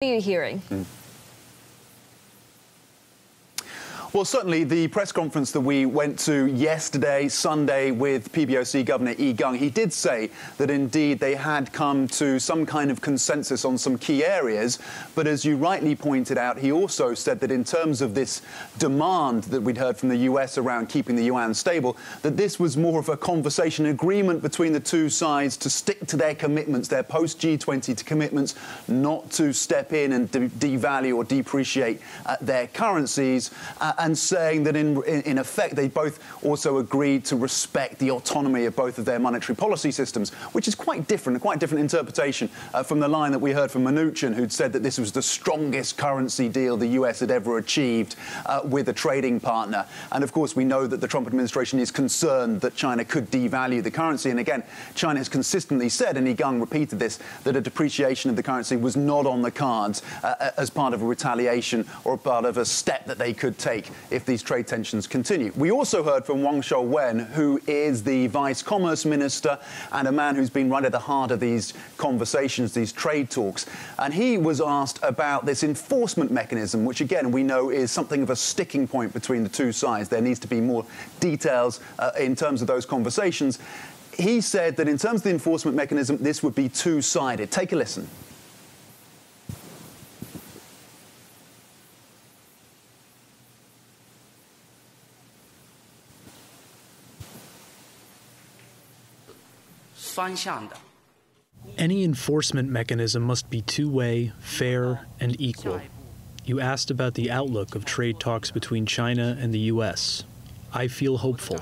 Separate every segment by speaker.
Speaker 1: What are you hearing?
Speaker 2: Well, certainly the press conference that we went to yesterday, Sunday, with PBOC Governor Yi Gang, he did say that indeed they had come to some kind of consensus on some key areas. But as you rightly pointed out, he also said that in terms of this demand that we'd heard from the US around keeping the yuan stable, that this was more of a conversation agreement between the two sides to stick to their commitments, their post-G20 commitments, not to step in and devalue or depreciate their currencies. And saying that in effect they both also agreed to respect the autonomy of both of their monetary policy systems, which is quite different, a quite different interpretation from the line that we heard from Mnuchin, who'd said that this was the strongest currency deal the US had ever achieved with a trading partner. And of course, we know that the Trump administration is concerned that China could devalue the currency. And again, China has consistently said, and Yi Gang repeated this, that a depreciation of the currency was not on the cards as part of a retaliation or part of a step that they could take if these trade tensions continue. We also heard from Wang Shouwen, who is the Vice Commerce Minister and a man who's been right at the heart of these conversations, these trade talks. And he was asked about this enforcement mechanism, which, again, we know is something of a sticking point between the two sides. There needs to be more details in terms of those conversations. He said that in terms of the enforcement mechanism, this would be two-sided. Take a listen.
Speaker 3: Any enforcement mechanism must be two-way, fair, and equal. You asked about the outlook of trade talks between China and the U.S. I feel hopeful.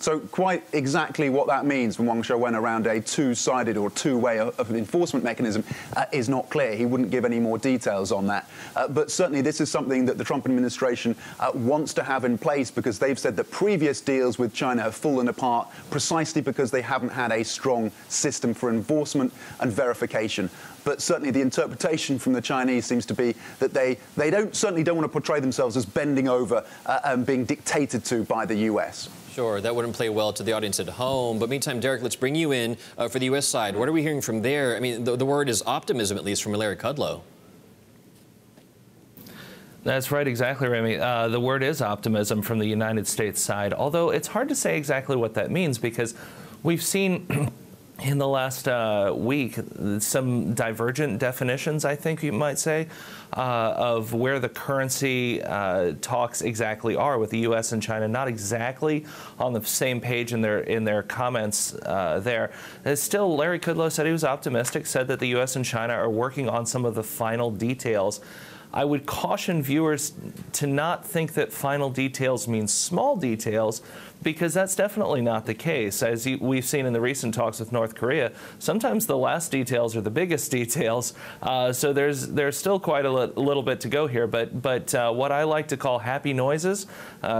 Speaker 2: So quite exactly what that means from Wang Shouwen around a two-sided or two-way of enforcement mechanism is not clear. He wouldn't give any more details on that. But certainly this is something that the Trump administration wants to have in place, because they've said that previous deals with China have fallen apart precisely because they haven't had a strong system for enforcement and verification. But certainly the interpretation from the Chinese seems to be that they certainly don't want to portray themselves as bending over and being dictated to by the US.
Speaker 4: Sure, that wouldn't play well to the audience at home. But meantime, Derek, let's bring you in for the U.S. side. What are we hearing from there? I mean, the word is optimism, at least from Larry Kudlow.
Speaker 5: That's right, exactly, Remy. The word is optimism from the United States side, although it's hard to say exactly what that means, because we've seen in the last week some divergent definitions, I think you might say, of where the currency talks exactly are with the U.S. and China. Not exactly on the same page in their comments there. Still, Larry Kudlow said he was optimistic, said that the U.S. and China are working on some of the final details. I would caution viewers to not think that final details means small details, because that's definitely not the case. As we've seen in the recent talks with North Korea, sometimes the last details are the biggest details. So there's still quite a little bit to go here. But what I like to call happy noises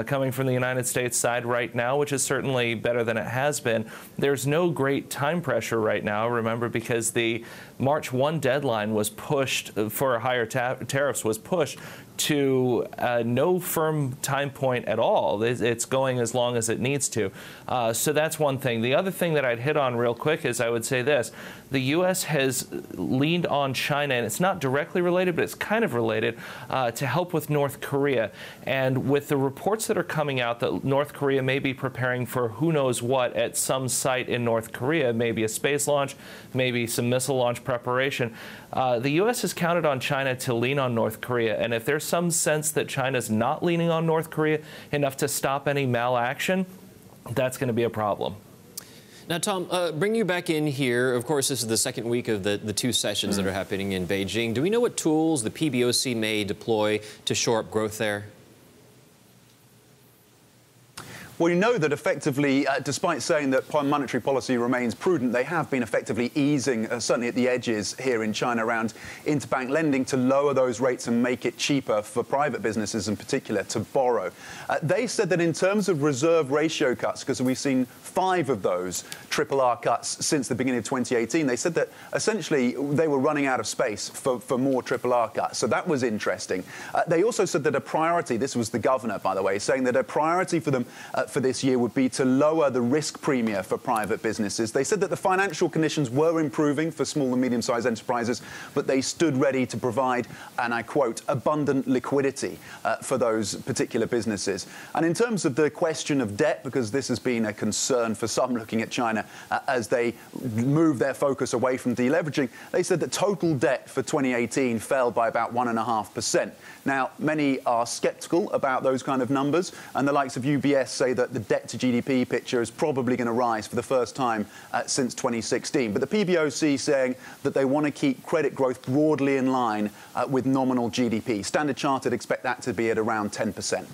Speaker 5: coming from the United States side right now, which is certainly better than it has been. There's no great time pressure right now, remember, because the March 1 deadline was pushed for higher tariffs was pushed to no firm time point at all. It's going as long as it needs to. So that's one thing. The other thing that I'd hit on real quick is I would say this. The U.S. has leaned on China, and it's not directly related, but it's kind of related, to help with North Korea. And with the reports that are coming out that North Korea may be preparing for who knows what at some site in North Korea, maybe a space launch, maybe some missile launch preparation, the U.S. has counted on China to lean on North Korea. And if there's some sense that China's not leaning on North Korea enough to stop any malaction, that's going to be a problem.
Speaker 4: Now, Tom, bring you back in here. Of course, this is the second week of the two sessions that are happening in Beijing. Do we know what tools the PBOC may deploy to shore up growth there?
Speaker 2: Well, you know that effectively, despite saying that monetary policy remains prudent, they have been effectively easing, certainly at the edges here in China, around interbank lending to lower those rates and make it cheaper for private businesses in particular to borrow. They said that in terms of reserve ratio cuts, because we've seen 5 of those RRR cuts since the beginning of 2018, they said that essentially they were running out of space for more RRR cuts. So that was interesting. They also said that a priority, this was the governor, by the way, saying that a priority for them for this year would be to lower the risk premia for private businesses. They said that the financial conditions were improving for small and medium-sized enterprises, but they stood ready to provide, and I quote, abundant liquidity for those particular businesses. And in terms of the question of debt, because this has been a concern for some looking at China as they move their focus away from deleveraging, they said that total debt for 2018 fell by about 1.5%. Now, many are sceptical about those kind of numbers, and the likes of UBS say that the debt to GDP picture is probably going to rise for the first time since 2016. But the PBOC saying that they want to keep credit growth broadly in line with nominal GDP. Standard Chartered expect that to be at around 10%.